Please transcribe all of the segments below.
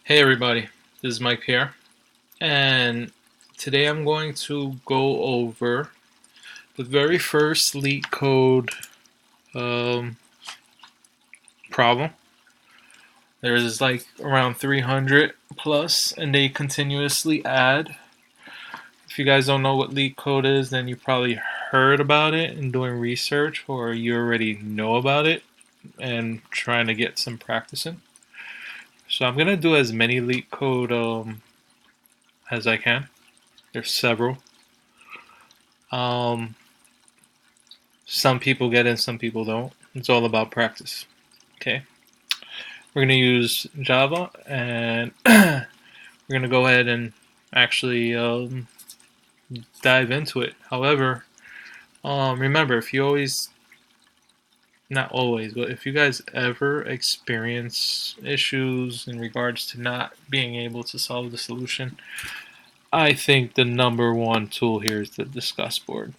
Hey everybody, this is Mike here, and today I'm going to go over the very first LeetCode um, problem. There's like around 300 plus, and they continuously add. If you guys don't know what LeetCode is, then you probably heard about it and doing research, or you already know about it and trying to get some practicing. So I'm gonna do as many LeetCode as I can. There's several. Um, Some people get in, some people don't. It's all about practice. Okay. We're going to use Java, and we're going to go ahead and actually dive into it. However, remember, if you always, not always, but if you guys ever experience issues in regards to not being able to solve the solution, I think the number one tool here is the discuss board.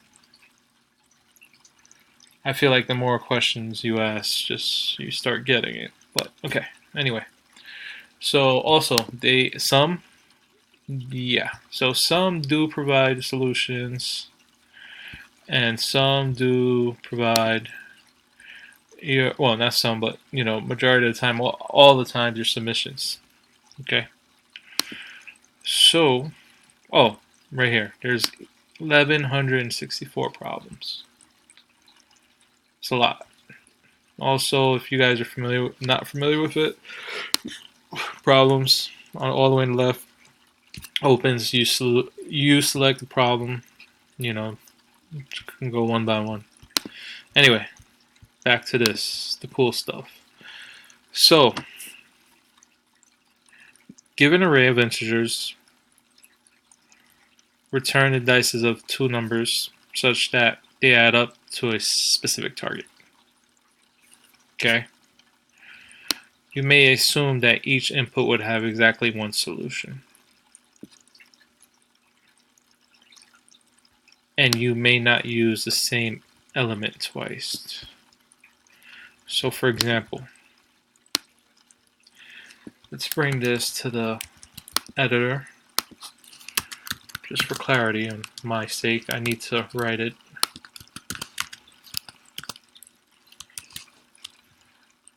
I feel like the more questions you ask, just you start getting it. But okay, anyway. So also some do provide solutions, and some do provide well, not some, but majority of the time, all the time, your submissions. Okay. So right here, there's 1164 problems. It's a lot. Also, if you guys are not familiar with it, problems on all the way to the left opens. You select the problem. You know, can go one by one. Anyway, back to the cool stuff. So, give an array of integers, return the dices of two numbers such that they add up to a specific target. Okay? You may assume that each input would have exactly one solution. And you may not use the same element twice. So, for example, let's bring this to the editor. Just for clarity and my sake, I need to write it.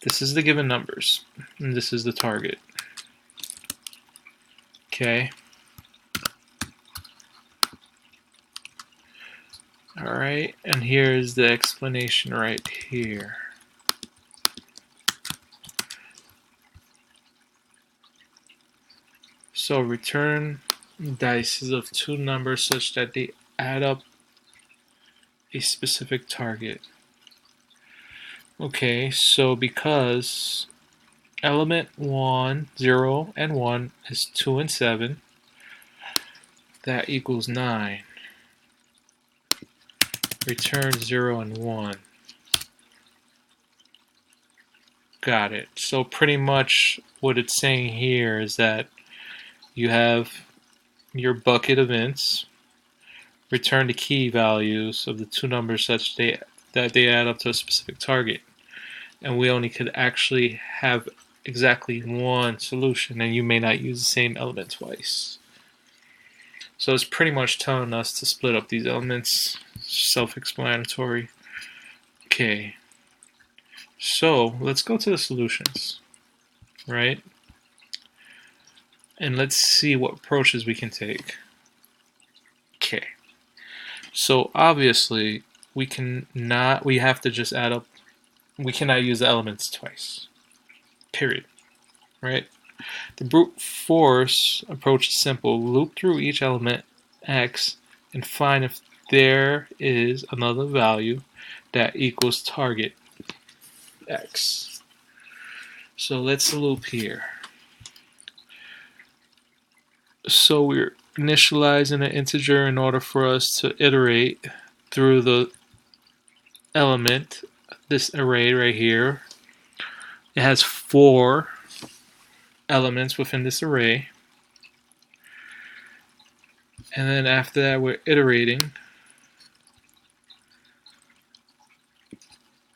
This is the given numbers, and this is the target. Okay. Alright, and here's the explanation right here. So return dices of two numbers such that they add up a specific target. Okay, so because element 1, 0, and 1 is 2 and 7, that equals 9. Return 0 and 1. Got it. So pretty much what it's saying here is that you have your bucket of ints, return the key values of the two numbers such that they add up to a specific target. And we only could actually have exactly one solution, and you may not use the same element twice. So it's pretty much telling us to split up these elements. Self-explanatory. Okay. So let's go to the solutions, right? And let's see what approaches we can take. Okay. So obviously we have to just add up. We cannot use the elements twice. Period. Right? The brute force approach is simple. Loop through each element x and find if there is another value that equals target x. So let's loop here. So we're initializing an integer in order for us to iterate through the element, this array right here. It has 4 elements within this array. And then after that, we're iterating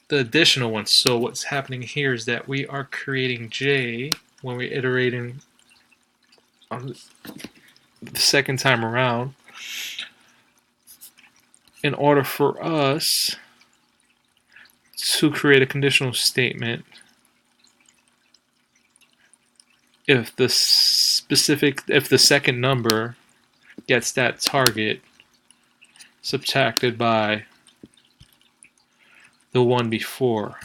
the additional ones. So what's happening here is that we are creating j when we're iterating the second time around, in order for us to create a conditional statement, if the second number gets that target subtracted by the one before.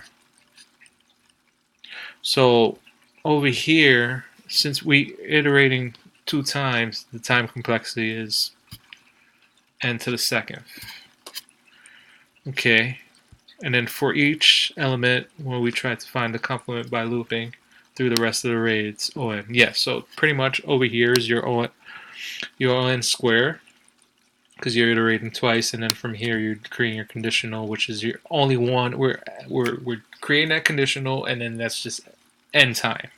So over here, since we iterating 2 times, the time complexity is n to the second. Okay, and then for each element, when we try to find the complement by looping through the rest of the array, it's on. Yeah, so pretty much over here is your on square, because you're iterating twice, and then from here you're creating your conditional, which is your only one. We're creating that conditional, and then that's just n time.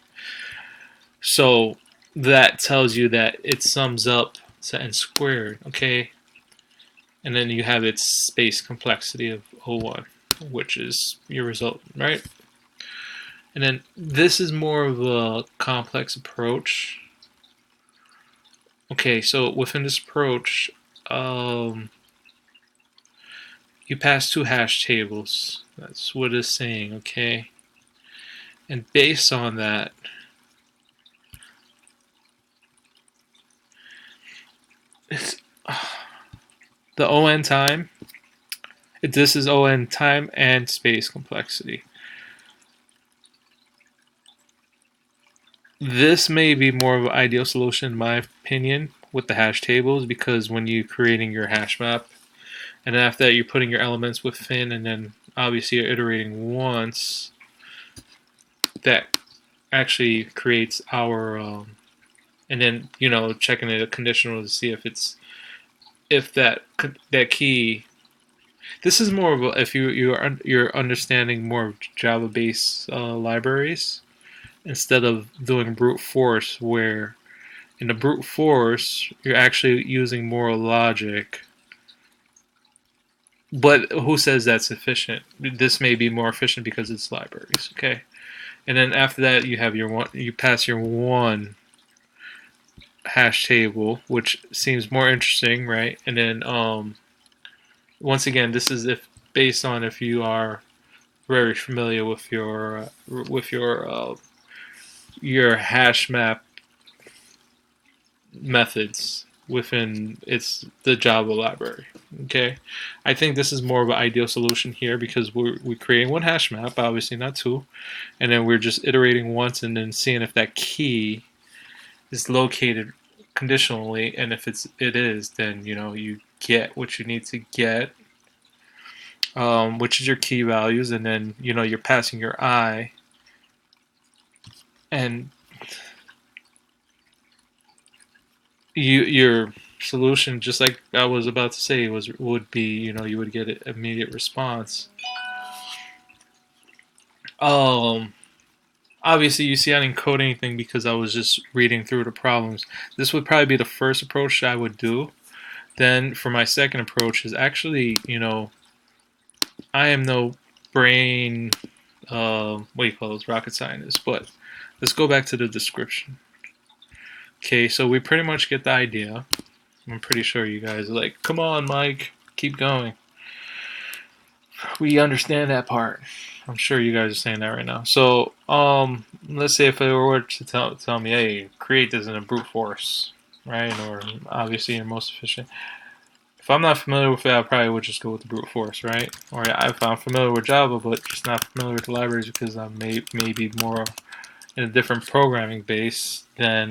So that tells you that it sums up to n squared, okay? And then you have its space complexity of O1, which is your result, right? And then this is more of a complex approach. Okay, so within this approach, you pass 2 hash tables. That's what it's saying, okay? And based on that, it's the ON time. This is ON time and space complexity. This may be more of an ideal solution in my opinion with the hash tables, because when you're creating your hash map, and after that you're putting your elements within, and then obviously you're iterating once, that actually creates our and then checking it conditional to see if that key. This is more of a, if you're understanding more of Java based libraries, instead of doing brute force, where in the brute force you're actually using more logic. But who says that's efficient? This may be more efficient because it's libraries, okay? And then after that you have you pass your one hash table, which seems more interesting, right? And then once again, this is based on if you are very familiar with your hash map methods within the Java library. Okay, I think this is more of an ideal solution here, because we're creating one hash map, obviously not 2, and then we're just iterating once and then seeing if that key is located conditionally, and if it is, then you get what you need to get, which is your key values, and then you're passing your I, and your solution, just like I was about to say, would be you would get an immediate response. Obviously you see I didn't code anything because I was just reading through the problems. This would probably be the first approach I would do. Then for my second approach is actually, I am no brain, what do you call those, rocket scientist, but let's go back to the description. Okay, so we pretty much get the idea. I'm pretty sure you guys are like, come on, Mike, keep going. We understand that part. I'm sure you guys are saying that right now. So, let's say if they were to tell me, hey, create this in a brute force, right? Or obviously in most efficient. If I'm not familiar with it, I probably would just go with the brute force, right? Or if I'm familiar with Java, but just not familiar with the libraries because I'm maybe more in a different programming base than,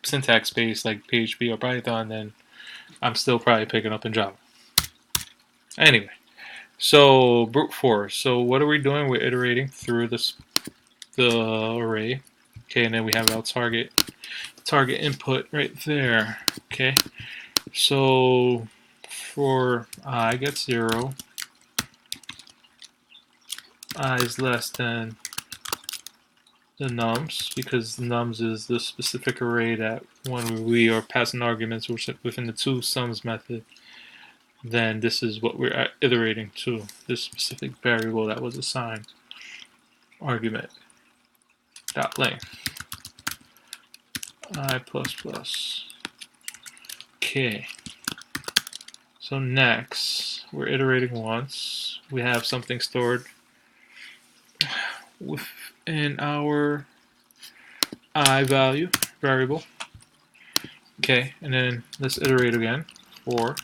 syntax base like PHP or Python, then I'm still probably picking up in Java. Anyway, so brute force. So what are we doing? We're iterating through the array. Okay, and then we have our target input right there. Okay, so for I get 0, I is less than the nums, because nums is the specific array that when we are passing arguments within the toSums method, then this is what we're iterating to, this specific variable that was assigned argument dot length. I plus plus. Okay. So next, we're iterating once. We have something stored within our I value variable. Okay, and then let's iterate again for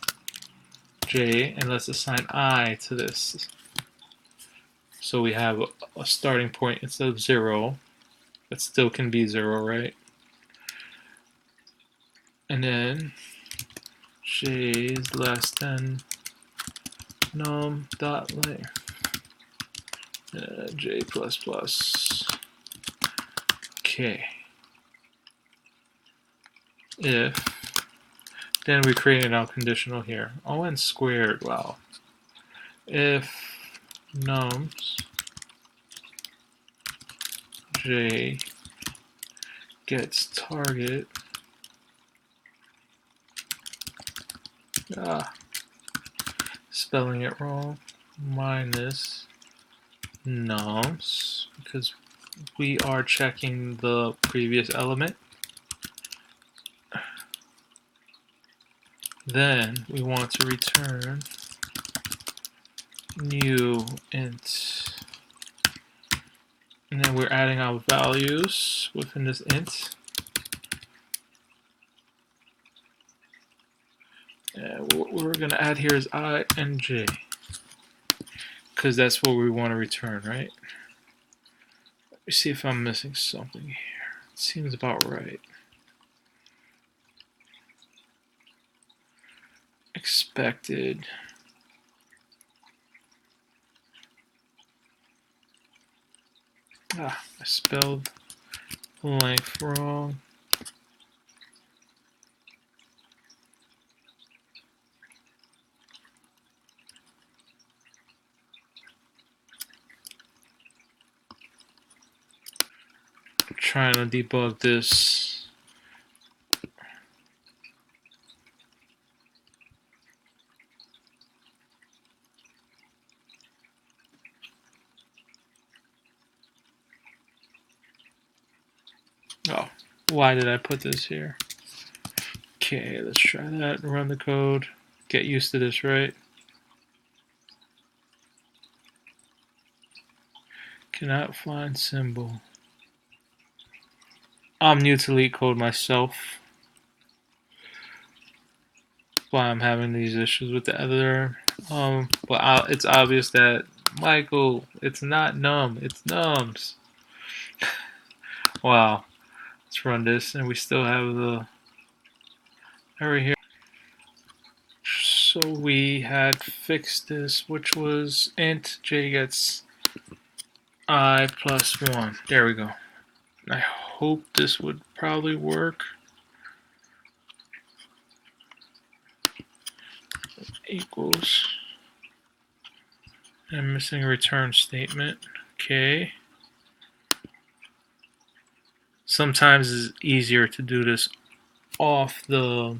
j, and let's assign I to this. So we have a starting point instead of 0, but still can be 0, right? And then j is less than num dot length j plus plus. Okay. If then we created our conditional here. On squared. Wow. If nums j gets target spelling it wrong minus nums, because we are checking the previous element, then we want to return new int, and then we're adding our values within this int. And what we're going to add here is I and j, because that's what we want to return, right? Let me see if I'm missing something here. It seems about right. Expected. I spelled length wrong. I'm trying to debug this. Oh, why did I put this here? Okay, let's try that and run the code. Get used to this, right? Cannot find symbol. I'm new to LeetCode myself. That's why I'm having these issues with the editor. But it's obvious that, Michael, it's not num, it's nums. Wow. Let's run this, and we still have the error here. So we had fixed this, which was int j gets I plus 1. There we go. I hope this would probably work. Equals. I'm missing a return statement. Okay. Sometimes it's easier to do this off the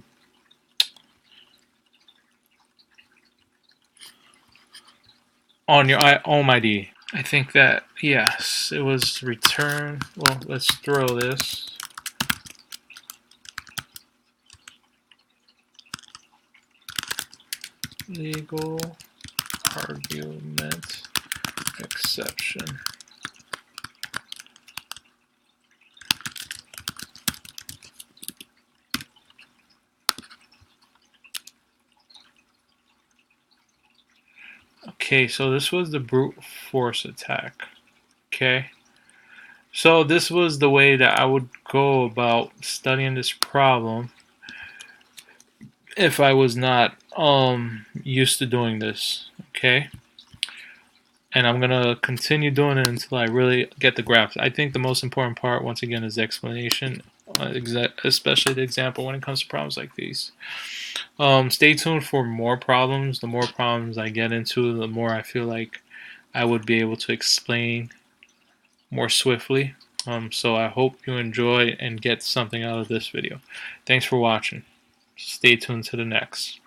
on your home ID. I think that, yes, it was return. Well, let's throw this. Legal argument exception. Okay, so this was the brute force attack. Okay. So this was the way that I would go about studying this problem if I was not used to doing this. Okay. And I'm gonna continue doing it until I really get the graphs. I think the most important part, once again, is the explanation, especially the example when it comes to problems like these. Stay tuned for more problems. The more problems I get into, the more I feel like I would be able to explain more swiftly. So I hope you enjoy and get something out of this video. Thanks for watching. Stay tuned to the next.